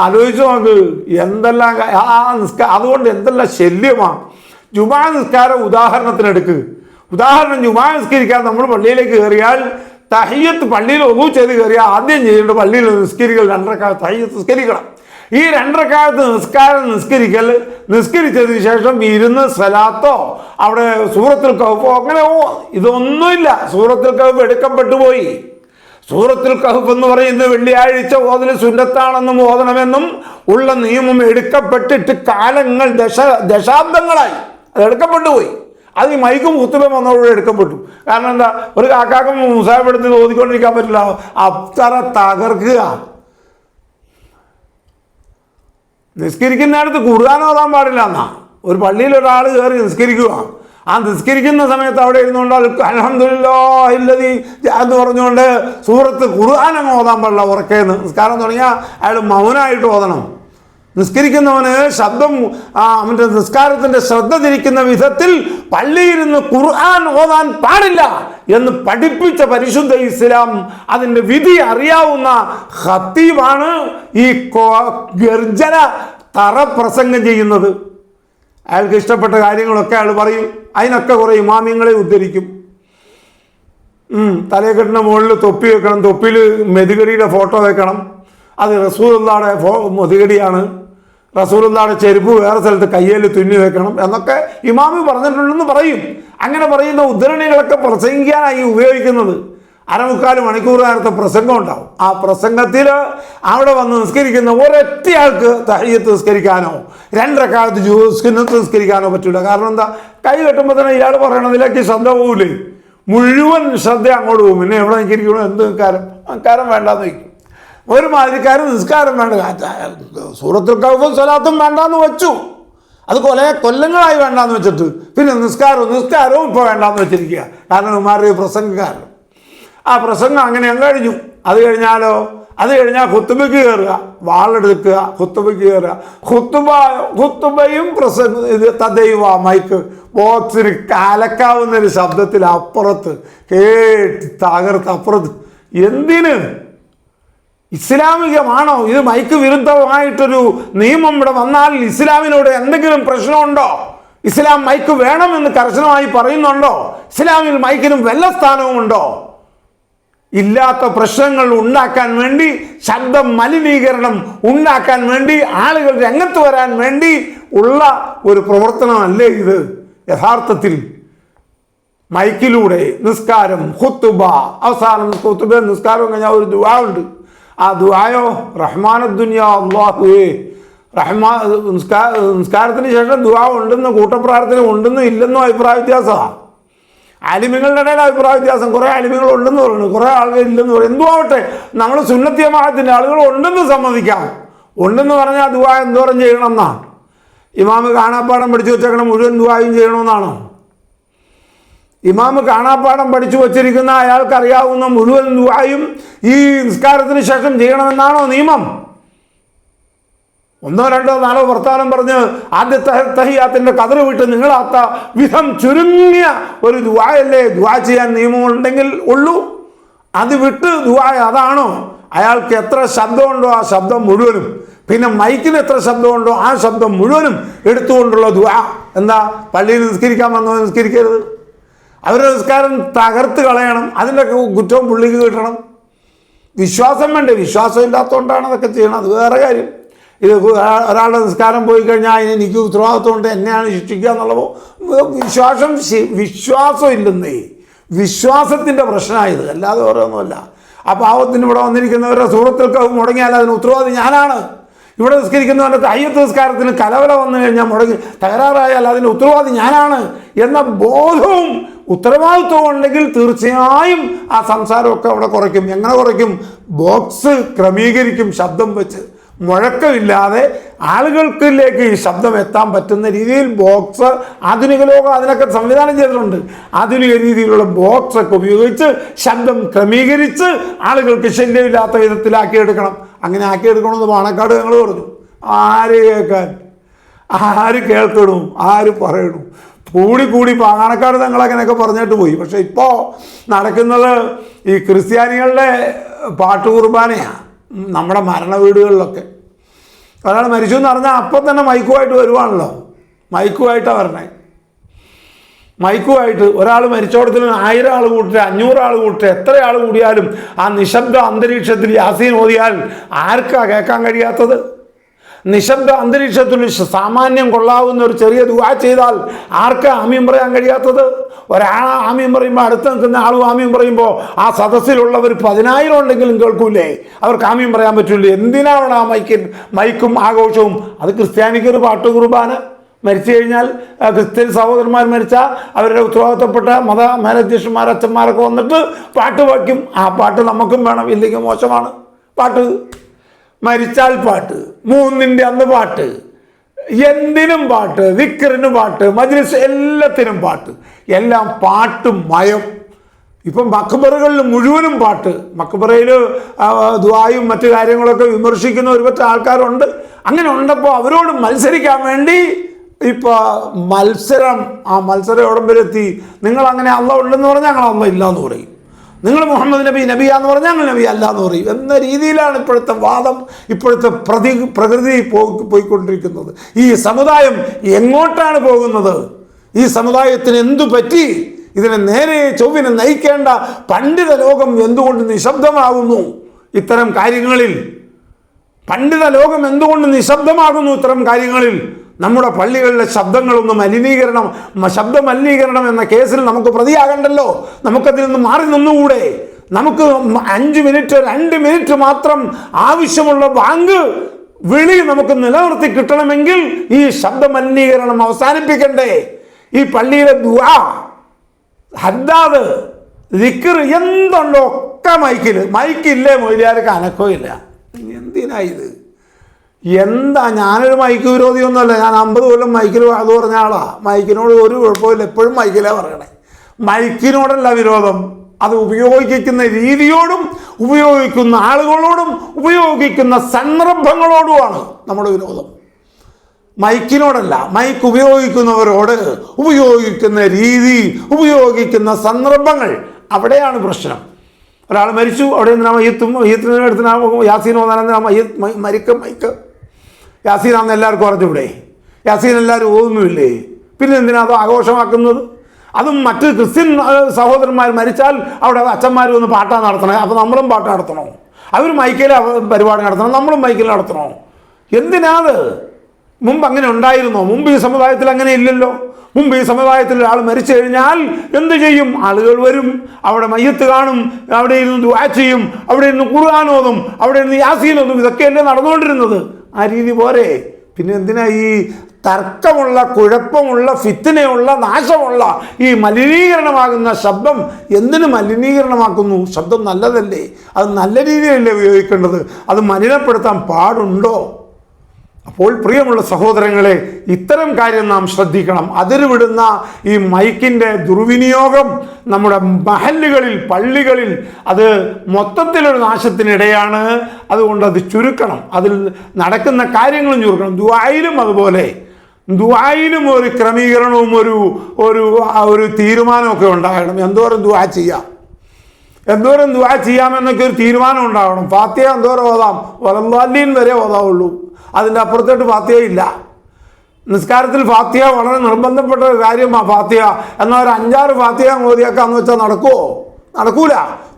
ആലോചിച്ച് നോക്ക് എന്തെല്ലാം അതുകൊണ്ട് എന്തെല്ലാം ശല്യമാണ്. ജുമാ നിസ്കാരം ഉദാഹരണത്തിനെടുക്ക്. ജുമാ നിസ്കരിക്കാൻ നമ്മൾ പള്ളിയിലേക്ക് കയറിയാൽ തഹിയ്യത്ത് പള്ളിയിൽ ഒന്നു ചെയ്ത് കയറിയാൽ ആദ്യം ചെയ്യേണ്ട പള്ളിയിൽ നിസ്കരിക്കൽ 2 റക്അത്ത് തഹിയ്യത്ത് നിസ്കരിക്കണം. ഈ 2 റക്അത്ത് നിസ്കരിച്ചതിന് ശേഷം ഇരുന്ന് സലാത്തോ അവിടെ സൂറത്തുൽ കഹ്ഫോ അങ്ങനെ ഇതൊന്നുമില്ല. സൂറത്തുൽ കഹ്ഫ് എടുക്കപ്പെട്ടു പോയി. സൂറത്തുൽ കഹ്ഫ് എന്ന് പറയുന്ന വെള്ളിയാഴ്ച ഓതൽ സുന്നത്താണെന്നും ഓതണമെന്നും ഉള്ള നിയമം എടുക്കപ്പെട്ടിട്ട് കാലങ്ങൾ ദശാബ്ദങ്ങളായി അത് എടുക്കപ്പെട്ടു പോയി. അത് ഈ മൈക്കും കുത്തുബയും വന്നതോടെ എടുക്കപ്പെട്ടു. കാരണം എന്താ, ഒരു കാക്കാക്കും മുസാഫെടുത്ത് ഓതിക്കൊണ്ടിരിക്കാൻ പറ്റില്ല, അത്ര തകർക്കുക. നിസ്കരിക്കുന്നിടത്ത് ഖുർആൻ ഓതാൻ പാടില്ല എന്നാ. ഒരു പള്ളിയിൽ ഒരാൾ കയറി നിസ്കരിക്കുക, ആ നിസ്കരിക്കുന്ന സമയത്ത് അവിടെ ഇരുന്നുകൊണ്ട് അൽഹംദുലില്ലാഹി എന്ന് പറഞ്ഞുകൊണ്ട് സൂറത്ത് ഖുർആൻ അങ്ങ് ഓതാൻ പാടില്ല. ഉറക്കേന്ന് നിസ്കാരം തുടങ്ങിയാൽ അയാൾ മൗനമായിട്ട് ഓതണം. നിസ്കരിക്കുന്നവന് ശബ്ദം അവൻ്റെ നിസ്കാരത്തിൻ്റെ ശ്രദ്ധ തിരിക്കുന്ന വിധത്തിൽ പള്ളിയിരുന്ന് ഖുർആൻ ഓതാൻ പാടില്ല എന്ന് പഠിപ്പിച്ച പരിശുദ്ധ ഇസ്ലാം. അതിൻ്റെ വിധി അറിയാവുന്ന ഖത്തീബാണ് ഈ ഗർജന തറ പ്രസംഗം ചെയ്യുന്നത്. അയാൾക്ക് ഇഷ്ടപ്പെട്ട കാര്യങ്ങളൊക്കെ അയാൾ പറയും. അതിനൊക്കെ കുറേ ഇമാമിങ്ങളെ ഉദ്ധരിക്കും. തലയെക്കെട്ടിന് മുകളിൽ തൊപ്പി വെക്കണം, തൊപ്പിയിൽ മെതികടിയുടെ ഫോട്ടോ വെക്കണം, അത് റസൂലുള്ളാഹിയുടെ മെതികടിയാണ്, റസൂലുള്ളാഹിയുടെ ചെരുപ്പ് വേറെ സ്ഥലത്ത് കയ്യിൽ തുന്നി വെക്കണം എന്നൊക്കെ ഇമാമി പറഞ്ഞിട്ടുണ്ടെന്ന് പറയും. അങ്ങനെ പറയുന്ന ഉദ്ധരണികളൊക്കെ പ്രസംഗിക്കാനായി ഉപയോഗിക്കുന്നത്. 1/4 മണിക്കൂർ നേരത്തെ പ്രസംഗം ഉണ്ടാവും. ആ പ്രസംഗത്തിൽ അവിടെ വന്ന് നിസ്കരിക്കുന്ന ഒരൊറ്റയാൾക്ക് തഹയ്യത്ത് നിസ്കരിക്കാനോ 2 റക്അത്ത് സുന്നത്ത് നിസ്കരിക്കാനോ പറ്റില്ല. കാരണം എന്താ, കൈ കെട്ടുമ്പോൾ തന്നെ ഇയാൾ പറയണതിലേക്ക് ശ്രദ്ധ പോകില്ലേ, മുഴുവൻ ശ്രദ്ധ അങ്ങോട്ട് പോകും. പിന്നെ എവിടെ നിൽക്കിരിക്കണോ, എന്ത് നിസ്കാരം വേണ്ടാന്ന് വയ്ക്കും. ഒരു മാതിരിക്കാരൻ നിസ്കാരം വേണ്ട, സൂറത്തുൽ കഹ്ഫും സ്വലാത്തും വേണ്ടാന്ന് വെച്ചു. അത് കൊല്ലങ്ങളായി വേണ്ടാന്ന് വെച്ചിട്ട് പിന്നെ നിസ്കാരവും ഇപ്പോൾ വേണ്ടാന്ന് വെച്ചിരിക്കുക. കാരണം ഉമാരുടെ പ്രസംഗക്കാരൻ ആ പ്രസംഗം അങ്ങനെ കഴിഞ്ഞു. അത് കഴിഞ്ഞാൽ ഖുത്തുബയ്ക്ക് കയറുക, വാളെടുക്കുക, ഖുത്തുബയ്ക്ക് കയറുക. ഖുത്തുബയും തദൈവ മൈക്ക് ബോക്സിന് കലക്കാവുന്നൊരു ശബ്ദത്തിൽ അപ്പുറത്ത് കേട്ട് തകർത്ത് അപ്പുറത്ത്. എന്തിന്? ഇസ്ലാമികമാണോ ഇത്? മൈക്ക് വിരുദ്ധമായിട്ടൊരു നിയമം ഇവിടെ വന്നാൽ ഇസ്ലാമിനോട് എന്തെങ്കിലും പ്രശ്നമുണ്ടോ? ഇസ്ലാം മൈക്ക് വേണമെന്ന് കർശനമായി പറയുന്നുണ്ടോ? ഇസ്ലാമിൽ മൈക്കിനും വല്ല സ്ഥാനവും ഉണ്ടോ? ഇല്ലാത്ത പ്രശ്നങ്ങൾ ഉണ്ടാക്കാൻ വേണ്ടി, ശബ്ദ മലിനീകരണം ഉണ്ടാക്കാൻ വേണ്ടി, ആളുകൾ രംഗത്ത് വരാൻ വേണ്ടി ഉള്ള ഒരു പ്രവർത്തനമല്ലേ ഇത്? യഥാർത്ഥത്തിൽ മൈക്കിലൂടെ നിസ്കാരം, ഖുത്തുബ, അവസാനം ഖുത്തുബ നിസ്കാരം കഴിഞ്ഞാൽ ഒരു ദുആ ഉണ്ട്. ആ ദുആയോ റഹ്മാനുദ്ദുനിയാ അല്ലാഹുവേ, നിസ്കാരത്തിന് ശേഷം ദുആ ഉണ്ടെന്ന്, കൂട്ടപ്രാർത്ഥന ഉണ്ടെന്നും ഇല്ലെന്നും അഭിപ്രായ വ്യത്യാസമാണ്. ആലിമികളുടെ ഇടയിൽ അഭിപ്രായ വ്യത്യാസം. കുറേ ആലിമികൾ ഉണ്ടെന്ന് പറയുന്നു, കുറേ ആളുകൾ ഇല്ലെന്ന് പറയും. എന്തു ആവട്ടെ, നമ്മൾ സുന്നത്തി ജമാഅത്തിൻ്റെ ആളുകൾ ഉണ്ടെന്ന് സമ്മതിക്കാം. ഉണ്ടെന്ന് പറഞ്ഞാൽ ദുആ എന്തോരം ചെയ്യണം എന്നാണ്? ഇമാമ് കാണാപ്പാടം പഠിച്ചു വെച്ചേക്കണം മുഴുവൻ ദുആയും ചെയ്യണമെന്നാണോ? ഇമാമ് കാണാപ്പാടം പഠിച്ചു വച്ചിരിക്കുന്ന അയാൾക്കറിയാവുന്ന മുഴുവൻ ദുആയും ഈ നിസ്കാരത്തിന് ശേഷം ചെയ്യണമെന്നാണോ നിയമം? 1, 2, 4 വർത്താനം പറഞ്ഞ് ആദ്യത്തെ തഹിയ്യാത്തിൻ്റെ കതറ് വിട്ട് നിങ്ങളാത്ത വിധം ചുരുങ്ങിയ ഒരു ദുആയല്ലേ ദുആ ചെയ്യാൻ നിയമമുണ്ടെങ്കിൽ ഉള്ളൂ. അത് വിട്ട് ദുആ അതാണോ? അയാൾക്ക് എത്ര ശബ്ദമുണ്ടോ ആ ശബ്ദം മുഴുവനും, പിന്നെ മൈക്കിന് എത്ര ശബ്ദമുണ്ടോ ആ ശബ്ദം മുഴുവനും എടുത്തുകൊണ്ടുള്ള ദുആ. എന്താ, പള്ളിയിൽ നിസ്കരിക്കാൻ വന്നോ നിസ്കരിക്കരുത്? അവരുടെ നിസ്കാരം തകർത്ത് കളയണം. അതിൻ്റെ കുറ്റവും പുള്ളിക്ക് കിട്ടണം. വിശ്വാസം വേണ്ടേ? വിശ്വാസം ഇല്ലാത്തതുകൊണ്ടാണ് അതൊക്കെ ചെയ്യണം. അത് വേറെ കാര്യം. ഇത് ഒരാളുടെ നിസ്കാരം പോയി കഴിഞ്ഞാൽ എനിക്ക് ഉത്തരവാദിത്വം ഉണ്ട്, എന്നെയാണ് ശിക്ഷിക്കുക എന്നുള്ളതോ വിശ്വാസം ഇല്ലെന്നേ. വിശ്വാസത്തിൻ്റെ പ്രശ്നമായത്, അല്ലാതെ ഓരോന്നുമല്ല. ആ പാവത്തിന് ഇവിടെ വന്നിരിക്കുന്നവരുടെ സൂറത്തുൽ കഹ്ഫ് മുടങ്ങിയാൽ അതിന് ഉത്തരവാദി ഞാനാണ്. ഇവിടെ നിസ്കരിക്കുന്നവൻ്റെ തഹയ്യത്ത് നിസ്കാരത്തിന് കലവല വന്നു കഴിഞ്ഞാൽ മുടങ്ങി തകരാറായാൽ അതിന് ഉത്തരവാദി ഞാനാണ് എന്ന ബോധവും ഉത്തരവാദിത്വവും ഉണ്ടെങ്കിൽ തീർച്ചയായും ആ സംസാരമൊക്കെ അവിടെ കുറയ്ക്കും. എങ്ങനെ കുറയ്ക്കും? ബോക്സ് ക്രമീകരിക്കും, ശബ്ദം വെച്ച് മുഴക്കമില്ലാതെ ആളുകൾക്കിലേക്ക് ഈ ശബ്ദം എത്താൻ പറ്റുന്ന രീതിയിൽ ബോക്സ്, ആധുനിക ലോകം അതിനൊക്കെ സംവിധാനം ചെയ്തിട്ടുണ്ട്. ആധുനിക രീതിയിലുള്ള ബോക്സ് ഒക്കെ ഉപയോഗിച്ച് ശബ്ദം ക്രമീകരിച്ച് ആളുകൾക്ക് ശല്യമില്ലാത്ത വിധത്തിലാക്കിയെടുക്കണം. അങ്ങനെ ആക്കിയെടുക്കണമെന്ന് പാണക്കാട് ഞങ്ങൾ പറഞ്ഞു. ആര് കേൾക്കാൻ, ആര് കേൾക്കണു, ആര് പറയണു? കൂടി പാണക്കാട് ഞങ്ങളങ്ങനെയൊക്കെ പറഞ്ഞിട്ട് പോയി. പക്ഷെ ഇപ്പോൾ നടക്കുന്നത് ഈ ക്രിസ്ത്യാനികളുടെ പാട്ട് കുർബാനയാണ്. നമ്മുടെ മരണ വീടുകളിലൊക്കെ ഒരാൾ മരിച്ചു എന്ന് പറഞ്ഞാൽ അപ്പം തന്നെ മൈക്കുമായിട്ട് വരുവാണല്ലോ. മൈക്കുമായിട്ടാണ് വരണേ. മൈക്കുമായിട്ട് ഒരാൾ മരിച്ചോടത്തിൽ 1000 ആൾ കൂട്ടട്ടെ, 500 ആൾ കൂട്ടട്ടെ, എത്ര ആൾ കൂടിയാലും ആ നിശബ്ദ അന്തരീക്ഷത്തിൽ യാസീൻ ഓതിയാൽ ആർക്കാ കേൾക്കാൻ കഴിയാത്തത്? നിശബ്ദ അന്തരീക്ഷത്തിൽ സാമാന്യം കൊള്ളാവുന്ന ഒരു ചെറിയ ദുആ ചെയ്താൽ ആർക്കാ ആമീൻ പറയാൻ കഴിയാത്തത്? ഒരാൾ ആമീൻ പറയുമ്പോൾ അടുത്ത് നിൽക്കുന്ന ആളും ആമീൻ പറയുമ്പോൾ ആ സദസ്സിലുള്ളവർ 10,000 ഉണ്ടെങ്കിലും കേൾക്കൂലേ? അവർക്ക് ആമീൻ പറയാൻ പറ്റൂലേ? എന്തിനാണ് ആ മൈക്കും ആഘോഷവും? അത് ക്രിസ്ത്യാനിക്കൊരു പാട്ട് കുർബാന. മരിച്ചു കഴിഞ്ഞാൽ ക്രിസ്ത്യൻ സഹോദരന്മാർ മരിച്ചാൽ അവരുടെ ഉത്തരവാദിത്തപ്പെട്ട മത മേലധ്യക്ഷന്മാർ, അച്ഛന്മാരൊക്കെ വന്നിട്ട് പാട്ട് വയ്ക്കും. ആ പാട്ട് നമുക്കും വേണം, ഇല്ലെങ്കിൽ മോശമാണ്. പാട്ട് മരിച്ചാൽ പാട്ട്, 3-ന്റെ അന്ന് പാട്ട്, എന്തിനും പാട്ട്, ദിക്റിന് പാട്ട്, മജ്ലിസ് എല്ലാത്തിനും പാട്ട്, എല്ലാം പാട്ടും മയം. ഇപ്പം മക്ബറുകളിൽ മുഴുവനും പാട്ട്. മക്ബറയിൽ ദുആയും മറ്റു കാര്യങ്ങളൊക്കെ വിമർശിക്കുന്ന ഒരുപറ്റ ആൾക്കാരുണ്ട്. അങ്ങനെ ഉണ്ടപ്പോൾ അവരോട് മത്സരിക്കാൻ വേണ്ടി ഇപ്പോൾ മത്സരം, ആ മത്സരം എവിടം വരെ എത്തി? നിങ്ങൾ അങ്ങനെ അള്ളാഹ് ഉണ്ടെന്ന് പറഞ്ഞാൽ ഞങ്ങൾ അള്ളാഹ് ഇല്ല എന്ന് പറയും. നിങ്ങൾ മുഹമ്മദ് നബി നബിയാന്ന് പറഞ്ഞാൽ ഞങ്ങൾ നബി അല്ല എന്ന് പറയും എന്ന രീതിയിലാണ് ഇപ്പോഴത്തെ വാദം, ഇപ്പോഴത്തെ പ്രകൃതി പോയിക്കൊണ്ടിരിക്കുന്നത്. ഈ സമുദായം എങ്ങോട്ടാണ് പോകുന്നത്? ഈ സമുദായത്തിന് എന്തു പറ്റി? ഇതിനെ നേരെ ചൊവ്വിനെ നയിക്കേണ്ട പണ്ഡിത ലോകം എന്തുകൊണ്ട് നിശബ്ദമാകുന്നു ഇത്തരം കാര്യങ്ങളിൽ? പണ്ഡിത ലോകം എന്തുകൊണ്ട് നിശബ്ദമാകുന്നു ഇത്തരം കാര്യങ്ങളിൽ? നമ്മുടെ പള്ളികളിലെ ശബ്ദങ്ങളൊന്ന് ശബ്ദ മലിനീകരണം എന്ന കേസിൽ നമുക്ക് പ്രതിയാകണ്ടല്ലോ. നമുക്കതിൽ നിന്ന് മാറി നിന്നുകൂടെ? നമുക്ക് 5 മിനിറ്റ് 2 മിനിറ്റ് മാത്രം ആവശ്യമുള്ള ബാങ്ക് വിളി നമുക്ക് നിലനിർത്തി കിട്ടണമെങ്കിൽ ഈ ശബ്ദ മലിനീകരണം അവസാനിപ്പിക്കണ്ടേ? ഈ പള്ളിയിലെ ദുആ, ഹദ്ദാദ്, ദിക്ർ എന്തുണ്ടോ ഒക്കെ മൈക്കില്ലേ മൊയ്ലിയാർക്ക് അനക്കോ ഇല്ല. എന്തിനാ ഇത്? എന്താ? ഞാനൊരു മൈക്ക് വിരോധിയൊന്നുമല്ല. ഞാൻ 50 കൊല്ലം മൈക്കിൽ അത് പറഞ്ഞ ആളാണ്. മൈക്കിനോട് ഒരു കുഴപ്പമില്ല, എപ്പോഴും മൈക്കിലേ പറയണേ. മൈക്കിനോടല്ല വിരോധം, അത് ഉപയോഗിക്കുന്ന രീതിയോടും ഉപയോഗിക്കുന്ന ആളുകളോടും ഉപയോഗിക്കുന്ന സന്ദർഭങ്ങളോടുമാണ് നമ്മുടെ വിരോധം. മൈക്കിനോടല്ല, മൈക്ക് ഉപയോഗിക്കുന്നവരോട്, ഉപയോഗിക്കുന്ന രീതി, ഉപയോഗിക്കുന്ന സന്ദർഭങ്ങൾ, അവിടെയാണ് പ്രശ്നം. ഒരാൾ മരിച്ചു, അവിടെ മയ്യത്തിനടുത്ത് യാസീൻ ഓതാനെന്തിനാ മൈക്ക്? യാസീനാന്ന് എല്ലാവർക്കും അറിഞ്ഞൂടെ? യാസീൻ എല്ലാവരും ഓതുന്നുമില്ലേ? പിന്നെ എന്തിനാ അത് ആഘോഷമാക്കുന്നത്? അതും മറ്റ് ക്രിസ്ത്യൻ സഹോദരന്മാർ മരിച്ചാൽ അവിടെ അച്ഛന്മാർ വന്ന് പാട്ടാ നടത്തണേ. അപ്പോൾ നമ്മളും പാട്ട് നടത്തണോ? അവർ മൈക്കിൽ പരിപാടി നടത്തണം, നമ്മളും മൈക്കിൽ നടത്തണോ? എന്തിനാത്? മുമ്പ് അങ്ങനെ ഉണ്ടായിരുന്നോ? മുമ്പ് ഈ സമുദായത്തിൽ അങ്ങനെ ഇല്ലല്ലോ. മുമ്പ് ഈ സമുദായത്തിൽ ഒരാൾ മരിച്ചു കഴിഞ്ഞാൽ എന്ത് ചെയ്യും? ആളുകൾ വരും, അവിടെ മയ്യത്ത് കാണും, അവിടെ ഇരുന്ന് ദുആ ചെയ്യും, അവിടെ ഇരുന്ന് ഖുർആൻ ഓതും, അവിടെ ഇരുന്ന് യാസീൻ ഓതും. ഇതൊക്കെയല്ലേ നടന്നുകൊണ്ടിരുന്നത്. ആ രീതി പോരെ? പിന്നെ എന്തിനാ ഈ തർക്കമുള്ള, കുഴപ്പമുള്ള, ഫിത്നയുള്ള, നാശമുള്ള ഈ മലിനീകരണമാകുന്ന ശബ്ദം എന്തിനു മലിനീകരണമാക്കുന്നു? ശബ്ദം നല്ലതല്ലേ? അത് നല്ല രീതിയിലല്ലേ ഉപയോഗിക്കേണ്ടത്? അത് മലിനപ്പെടുത്താൻ പാടുണ്ടോ? അപ്പോൾ പ്രിയമുള്ള സഹോദരങ്ങളെ, ഇത്തരം കാര്യം നാം ശ്രദ്ധിക്കണം. അതിരുവിടുന്ന ഈ മൈക്കിൻ്റെ ദുർവിനിയോഗം നമ്മുടെ മഹല്ലുകളിൽ, പള്ളികളിൽ അത് മൊത്തത്തിലൊരു നാശത്തിനിടെയാണ്. അതുകൊണ്ട് അത് ചുരുക്കണം, അതിൽ നടക്കുന്ന കാര്യങ്ങളും ചുരുക്കണം. ദുആയിലും അതുപോലെ, ദുആയിലും ഒരു ക്രമീകരണവും ഒരു തീരുമാനമൊക്കെ ഉണ്ടാകണം. എന്തോരം ദുആ ചെയ്യാമെന്നൊക്കെ ഒരു തീരുമാനം ഉണ്ടാവണം. ഫാത്തിഹ എന്തോരം ഓതാം? വലദ്ദാലീൻ വരെ ഓതാവുള്ളൂ, അതിൻ്റെ അപ്പുറത്തോട്ട് ഫാത്തിഹ ഇല്ല. നിസ്കാരത്തിൽ ഫാത്തിഹ വളരെ നിർബന്ധപ്പെട്ട ഒരു കാര്യമാണ്. ഫാത്തിഹ എന്നാൽ ഒരു 5-6 ഫാത്തിഹ ഓതിയാക്കാന്ന് വെച്ചാൽ നടക്കുമോ? നടക്കൂല.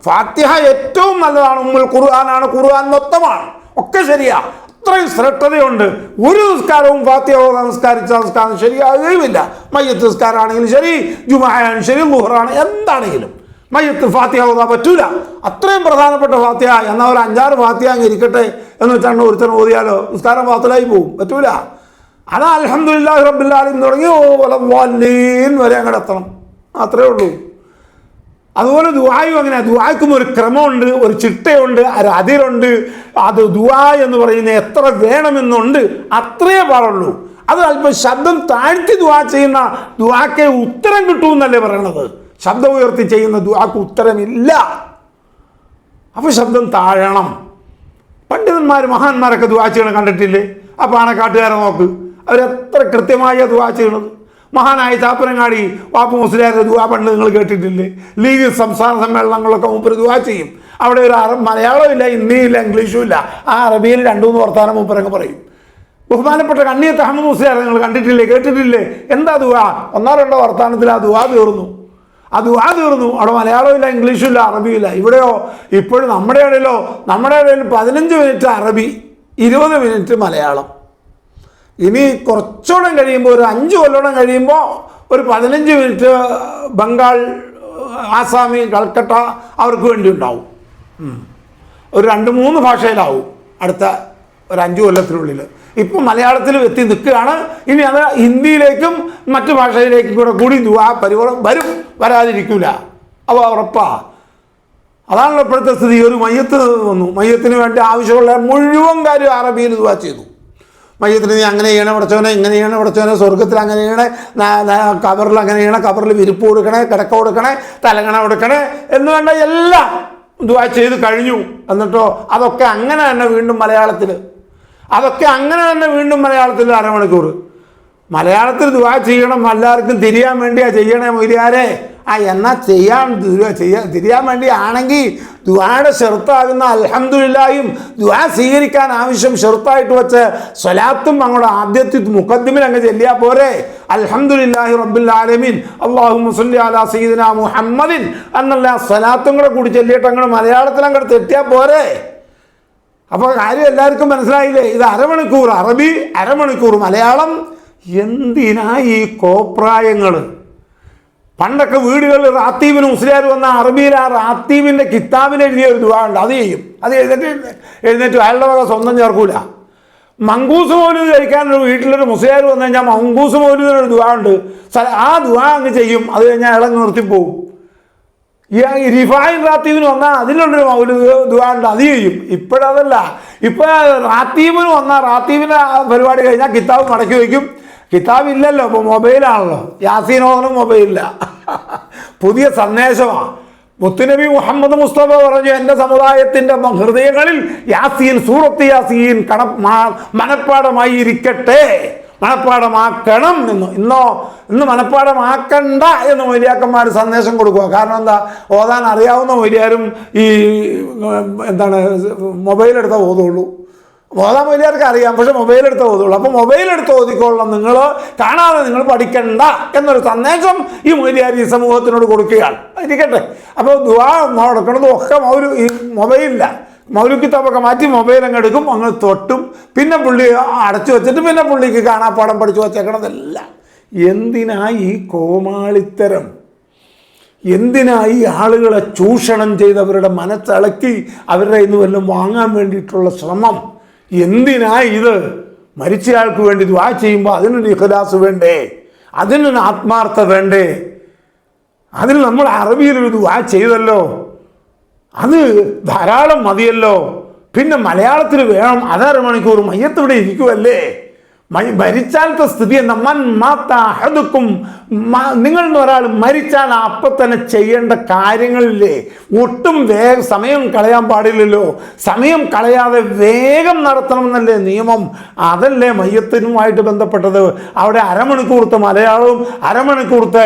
ഫാത്തിഹ ഏറ്റവും നല്ലതാണ്, ഉമ്മുൽ ഖുർആനാണ്, ഖുർആൻ മൊത്തമാണ്, ഒക്കെ ശരിയാ. അത്രയും ശ്രദ്ധതയുണ്ട്. ഒരു നിസ്കാരവും ഫാത്തിഹ ഓതാൻ നിസ്കാരം ശരിയാകുകയുമില്ല. മയ്യത്ത് നിസ്കാരമാണെങ്കിലും ശരി, ജുമുഅയാണെങ്കിലും ശരി, ളുഹറാണ്, എന്താണെങ്കിലും മയ്യത്ത് ഫാത്തിഹ ഓതാൻ പറ്റൂല. അത്രയും പ്രധാനപ്പെട്ട ഫാത്തിഹ. എന്നാൽ ഒരു 5-6 ഫാത്തിഹ അങ്ങ് ഇരിക്കട്ടെ എന്ന് വെച്ചാണ് ഒരുത്തൻ ഓതിയാലോ നിസ്കാരം ബാത്തിലായി പോകും, പറ്റൂല. അതാ അൽഹംദുലില്ലാഹി റബ്ബിൽ ആലമീൻ തുടങ്ങി വലദ്ദാലീൻ വരെ അങ്ങോട്ട് എത്തണം, അത്രേ ഉള്ളൂ. അതുപോലെ ദുആയും അങ്ങനെ. ദുആയ്ക്കും ഒരു ക്രമമുണ്ട്, ഒരു ചിട്ടയുണ്ട്, ഒരു അതിരുണ്ട്. അത് ദുആ എന്ന് പറയുന്നത് എത്ര വേണമെന്നുണ്ട്, അത്രേ പാടുള്ളൂ. അത് അല്പം ശബ്ദം താഴ്ത്തി ദുആ ചെയ്യുന്ന ദുആക്ക് ഉത്തരം കിട്ടുമെന്നല്ലേ പറയണത്. ശബ്ദം ഉയർത്തി ചെയ്യുന്ന ദുആക്ക് ഉത്തരമില്ല. അപ്പോൾ ശബ്ദം താഴണം. പണ്ഡിതന്മാർ മഹാന്മാരൊക്കെ ദുആ ചെയ്യണം കണ്ടിട്ടില്ലേ? ആ പാണക്കാട്ടുകാരെ നോക്ക്, അവരെത്ര കൃത്യമായ ദുആ ചെയ്യണത്. മഹാനായ ചാപ്പനങ്ങാടി വാപ്പ മുസ്ലിയാരുടെ ദുആ പണ്ട് നിങ്ങൾ കേട്ടിട്ടില്ലേ? ലീഗ് സംസ്ഥാന സമ്മേളനങ്ങളൊക്കെ മൂപ്പര് ദുആ ചെയ്യും. അവിടെ ഒരു മലയാളമില്ല, ഹിന്ദിയില്ല, ഇംഗ്ലീഷും ഇല്ല. ആ അറബിയിൽ 2-3 വർത്താനം മൂപ്പരങ്ങ് പറയും. ബഹുമാനപ്പെട്ട കണ്ണിയത്ത് അഹമ്മദ് മുസ്ലിയാർ നിങ്ങൾ കണ്ടിട്ടില്ലേ, കേട്ടിട്ടില്ലേ? എന്താ ദുആ? 1-2 വർത്താനത്തിൽ ആ ദുആ തീർന്നു. അവിടെ മലയാളമില്ല, ഇംഗ്ലീഷും ഇല്ല, അറബിയില്ല. ഇവിടെയോ ഇപ്പോഴും നമ്മുടെ ഇടയിൽ 15 മിനിറ്റ് അറബി, 20 മിനിറ്റ് മലയാളം. ഇനി കുറച്ചുകൂടെ കഴിയുമ്പോൾ, ഒരു 5 കൊല്ലോളം കഴിയുമ്പോൾ ഒരു 15 മിനിറ്റ് ബംഗാൾ, ആസാമി, കൽക്കട്ട അവർക്ക് വേണ്ടി ഉണ്ടാവും. ഒരു 2-3 ഭാഷയിലാവും അടുത്ത ഒരു 5 കൊല്ലത്തിനുള്ളിൽ. ഇപ്പം മലയാളത്തിലും എത്തി നിൽക്കുകയാണ്. ഇനി അത് ഹിന്ദിയിലേക്കും മറ്റു ഭാഷയിലേക്കും കൂടി ദുആ വരും, വരാതിരിക്കില്ല, അവ ഉറപ്പാ. അതാണല്ലോ ഇപ്പോഴത്തെ സ്ഥിതി. ഒരു മയ്യത്ത് വന്നു, മയ്യത്തിന് വേണ്ടി ആവശ്യമുള്ള മുഴുവൻ കാര്യം അറബിയിൽ ദുആ ചെയ്തു. മയ്യത്തിന് നീ അങ്ങനെ ചെയ്യണേ പഠിച്ചവനെ, ഇങ്ങനെ ചെയ്യണേ പഠിച്ചവനെ, സ്വർഗത്തിൽ അങ്ങനെ ചെയ്യണേ, കബറിൽ അങ്ങനെ ചെയ്യണേ, കബറിൽ വിരിപ്പ് കൊടുക്കണേ, കിടക്ക കൊടുക്കണേ, തലങ്ങണ കൊടുക്കണേ എന്ന് വേണ്ട എല്ലാം ദുആ ചെയ്ത് കഴിഞ്ഞു. എന്നിട്ടോ അതൊക്കെ അങ്ങനെ തന്നെ വീണ്ടും മലയാളത്തിൽ അരമണിക്കൂർ മലയാളത്തിൽ ദുആ ചെയ്യണം. എല്ലാവർക്കും തിരിയാൻ വേണ്ടിയാ ചെയ്യണേ മൊയ്ലിയാരെ. എന്നാൽ തിരിയാൻ വേണ്ടി ആണെങ്കിൽ ദുആയുടെ ഷർത്താകുന്ന അൽഹംദുലില്ലായും ദുആ സ്വീകരിക്കാൻ ആവശ്യം ഷർത്തായിട്ട് വെച്ച് സ്വലാത്തും അങ്ങോട്ട് ആദ്യത്തെ മുഖദ്ദിമിൽ അങ്ങ് ചെല്ലിയാൽ പോരെ. അൽഹംദുലില്ലാഹി റബ്ബിൽ ആലമീൻ അല്ലാഹുമ്മ സ്വല്ലി അലാ സയ്യിദിനാ മുഹമ്മദിൻ എന്നുള്ള സ്വലാത്തും കൂടെ കൂടി ചെല്ലിയിട്ട് അങ്ങോട്ട് മലയാളത്തിൽ അങ്ങോട്ട് തെറ്റിയാൽ പോരെ. അപ്പോൾ കാര്യം എല്ലാവർക്കും മനസ്സിലായില്ലേ? ഇത് അരമണിക്കൂർ അറബി, അരമണിക്കൂർ മലയാളം. എന്തിനാ ഈ കോപ്രായങ്ങൾ? പണ്ടൊക്കെ വീടുകളിൽ റാത്തീബിന് മുസ്ലിയാർ വന്ന അറബിയിൽ ആ റാത്തീബിൻ്റെ കിതാബിൽ എഴുതിയ ഒരു ദുആ ഉണ്ട്, അത് ചെയ്യും. അത് എഴുന്നേറ്റ് അയാളുടെ വക സ്വന്തം ചേർക്കൂല. മങ്കൂസ് മൗലൂദ് കഴിക്കാനൊരു വീട്ടിലൊരു മുസ്ലിയാർ വന്നു കഴിഞ്ഞാൽ മങ്കൂസ് മൗലൂദിനൊരു ദുആ ഉണ്ട്, ആ ദുആ അങ്ങ് ചെയ്യും. അത് കഴിഞ്ഞാൽ അയാളങ്ങ് നിർത്തിപ്പോവും. ഈ റിഫായിൻ റാത്തീബിന് വന്നാൽ അതിലുള്ളൊരു മൗലൂദ് ദുആ ഉണ്ട്, അത് ചെയ്യും. ഇപ്പോഴതല്ല. ഇപ്പോൾ റാത്തീബിന് വന്നാൽ റാത്തീബിൻ്റെ പരിപാടി കഴിഞ്ഞാൽ കിതാബ് മടക്കി വയ്ക്കും. കിതാബില്ലല്ലോ, ഇപ്പോൾ മൊബൈലാണല്ലോ. യാസീനോദനും മൊബൈലില്ല. പുതിയ സന്ദേശമാണ്. മുത്തുനബി മുഹമ്മദ് മുസ്തഫ പറഞ്ഞു, എൻ്റെ സമുദായത്തിൻ്റെ ഹൃദയങ്ങളിൽ യാസീൻ, സൂറത്ത് യാസീൻ മനഃപ്പാടമായി ഇരിക്കട്ടെ, മനഃപ്പാടമാക്കണം എന്ന്. ഇന്ന് മനഃപ്പാടമാക്കണ്ട എന്ന് മൊയ്ലിയാക്കന്മാർ സന്ദേശം കൊടുക്കുക. കാരണം എന്താ? ഓതാൻ അറിയാവുന്ന മൊയ്ലിയാരും ഈ മൊബൈലെടുത്താൽ ഓതുള്ളൂ. ഓതാൻ മൊയ്ലിയാർക്ക് അറിയാം, പക്ഷെ മൊബൈലെടുത്ത് ഓതുള്ളൂ. അപ്പോൾ മൊബൈലെടുത്ത് ഓതിക്കൊള്ളണം, നിങ്ങൾ കാണാതെ നിങ്ങൾ പഠിക്കണ്ട എന്നൊരു സന്ദേശം ഈ മൊയ്ലിയാർ ഈ സമൂഹത്തിനോട് കൊടുക്കുകയാണ്. ഇരിക്കട്ടെ. അപ്പോൾ ദുആ നടക്കണതും ഒക്കെ ഈ മൊബൈലില്ല. മൗലൂദ് കിതാബൊക്കെ മാറ്റി മൊബൈൽ അങ്ങ് എടുക്കും, അങ്ങ് തൊട്ടും, പിന്നെ പുള്ളി അടച്ചു വെച്ചിട്ട് പിന്നെ പുള്ളിക്ക് കാണാപ്പാടം പഠിച്ചു വച്ചേക്കണതല്ല. എന്തിനാ ഈ കോമാളിത്തരം? എന്തിനാ ഈ ആളുകളെ ചൂഷണം ചെയ്ത് അവരുടെ മനസ്സിളക്കി അവരുടെ ഇന്ന് വല്ലതും വാങ്ങാൻ വേണ്ടിയിട്ടുള്ള ശ്രമം? എന്തിനാ ഇത്? മരിച്ചയാൾക്ക് വേണ്ടി ദുആ ചെയ്യുമ്പോൾ അതിനൊരു ഇഖ്ലാസ് വേണ്ടേ? അതിനൊരു ആത്മാർത്ഥത വേണ്ടേ? അതിന് നമ്മൾ അറബിയിലൊരു ദുആ ചെയ്തല്ലോ, അത് ധാരാളം മതിയല്ലോ. പിന്നെ മലയാളത്തിൽ വേണം. 1.5 മണിക്കൂർ മയ്യത്ത് ഇവിടെ ഇരിക്കുമല്ലേ? മരിച്ചാലത്തെ സ്ഥിതി എന്താ? നിങ്ങൾ ഒരാൾ മരിച്ചാൽ അപ്പം തന്നെ ചെയ്യേണ്ട കാര്യങ്ങളില്ലേ? ഒട്ടും സമയം കളയാൻ പാടില്ലല്ലോ. സമയം കളയാതെ വേഗം നടത്തണമെന്നല്ലേ നിയമം? അതല്ലേ മയ്യത്തിനുമായിട്ട് ബന്ധപ്പെട്ടത്. അവിടെ 1/2 മണിക്കൂറത്തെ മലയാളവും 1/2 മണിക്കൂറത്തെ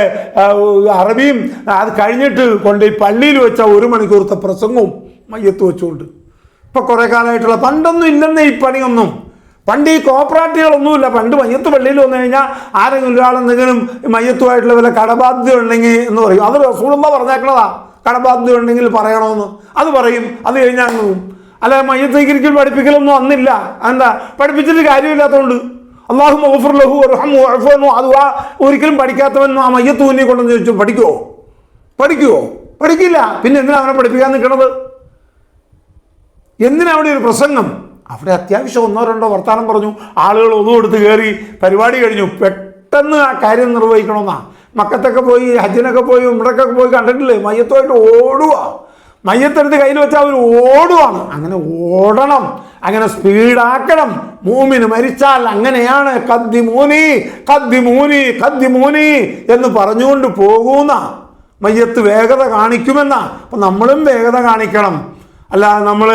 അറബിയും അത് കഴിഞ്ഞിട്ട് കൊണ്ട് ഈ പള്ളിയിൽ വെച്ച 1 മണിക്കൂറത്തെ പ്രസംഗവും മയ്യത്ത് വെച്ചുകൊണ്ട്. ഇപ്പം കുറേ കാലമായിട്ടുള്ള പണ്ടൊന്നും ഇല്ലെന്നേ ഈ പണിയൊന്നും. പണ്ട് ഈ കോപ്പറേറ്റീവുകളൊന്നുമില്ല. പണ്ട് മയ്യത്ത് പള്ളിയിൽ വന്നു കഴിഞ്ഞാൽ ആരെങ്കിലും ഒരാളെന്തെങ്കിലും മയ്യത്തുമായിട്ടുള്ള വല്ല കടബാധ്യത ഉണ്ടെങ്കിൽ എന്ന് പറയും. അത് റസൂലുള്ളാഹി പറഞ്ഞേക്കണതാ, കടബാധ്യത ഉണ്ടെങ്കിൽ പറയണമെന്ന്. അത് പറയും, അത് കഴിഞ്ഞാൽ അങ്ങും. അല്ല, മയ്യത്ത് സ്വീകരിക്കൽ പഠിപ്പിക്കലൊന്നും അന്നില്ല. എന്താ? പഠിപ്പിച്ചിട്ട് കാര്യമില്ലാത്തതുകൊണ്ട്. അല്ലാഹുമ്മ ഗഫിർ ലഹു വർഹംഹു വഅഫു അൻഹു. അത് ഒരിക്കലും പഠിക്കാത്തവൻ ആ മയ്യത്ത് മുന്നിൽ കൊണ്ടെന്ന് ചോദിച്ചു പഠിക്കുമോ? പഠിക്കില്ല. പിന്നെ എന്തിനാ അവനെ പഠിപ്പിക്കാൻ നിൽക്കണത്? എന്തിനാ അവിടെ ഒരു പ്രസംഗം? അവിടെ അത്യാവശ്യം 1-2 വർത്താനം പറഞ്ഞു, ആളുകൾ ഒന്നും എടുത്ത് കയറി, പരിപാടി കഴിഞ്ഞു. പെട്ടെന്ന് ആ കാര്യം നിർവഹിക്കണമെന്നാ. മക്കത്തൊക്കെ പോയി, ഹജ്ജിനൊക്കെ പോയി, ഉംറക്കൊക്കെ പോയി കണ്ടിട്ടില്ലേ? മയ്യത്തുമായിട്ട് ഓടുക, മയ്യത്തെടുത്ത് കയ്യിൽ വെച്ചാൽ അവർ ഓടുവാണ്. അങ്ങനെ ഓടണം, അങ്ങനെ സ്പീഡാക്കണം. മൂമിന് മരിച്ചാൽ അങ്ങനെയാണ്. കദ്ദിമൂനി കദ്ദിമൂനി കദ്ദിമൂനി എന്ന് പറഞ്ഞുകൊണ്ട് പോകുന്ന മയ്യത്ത് വേഗത കാണിക്കുമെന്നാ. അപ്പം നമ്മളും വേഗത കാണിക്കണം. അല്ല നമ്മൾ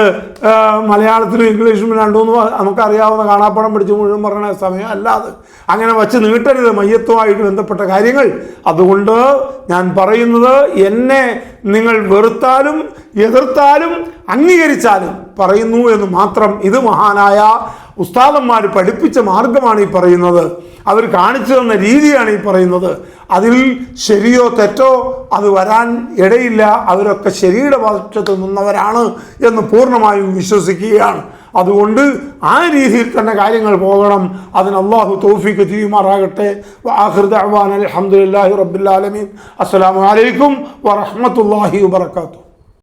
മലയാളത്തിലും ഇംഗ്ലീഷിലും 2-3 നമുക്കറിയാവുന്ന കാണാപ്പടം പിടിച്ച് മുഴുവൻ പറയുന്ന സമയം അല്ലാതെ അങ്ങനെ വച്ച് നീട്ടരുത് മയ്യത്തുമായിട്ട് ബന്ധപ്പെട്ട കാര്യങ്ങൾ. അതുകൊണ്ട് ഞാൻ പറയുന്നത്, എന്നെ നിങ്ങൾ വെറുത്താലും എതിർത്താലും അംഗീകരിച്ചാലും പറയുന്നു എന്ന് മാത്രം. ഇത് മഹാനായ ഉസ്താദന്മാർ പഠിപ്പിച്ച മാർഗമാണ് ഈ പറയുന്നത്. അവർ കാണിച്ചു തന്ന രീതിയാണ് ഈ പറയുന്നത്. അതിൽ ശരിയോ തെറ്റോ അത് വരാൻ ഇടയില്ല. അവരൊക്കെ ശരിയുടെ പക്ഷത്ത് നിന്നവരാണ് എന്ന് പൂർണ്ണമായും വിശ്വസിക്കുകയാണ്. അതുകൊണ്ട് ആ രീതിയിൽ തന്നെ കാര്യങ്ങൾ പോകണം. അതിന് അല്ലാഹു തൗഫീഖ് ചെയ്യുമാറാകട്ടെ. വആഖിറു ദഅ്വാനാ അൽഹംദുലില്ലാഹി റബ്ബിൽ ആലമീൻ. അസ്സലാമു അലൈക്കും വറഹ്മത്തുള്ളാഹി വബറകാതുഹു.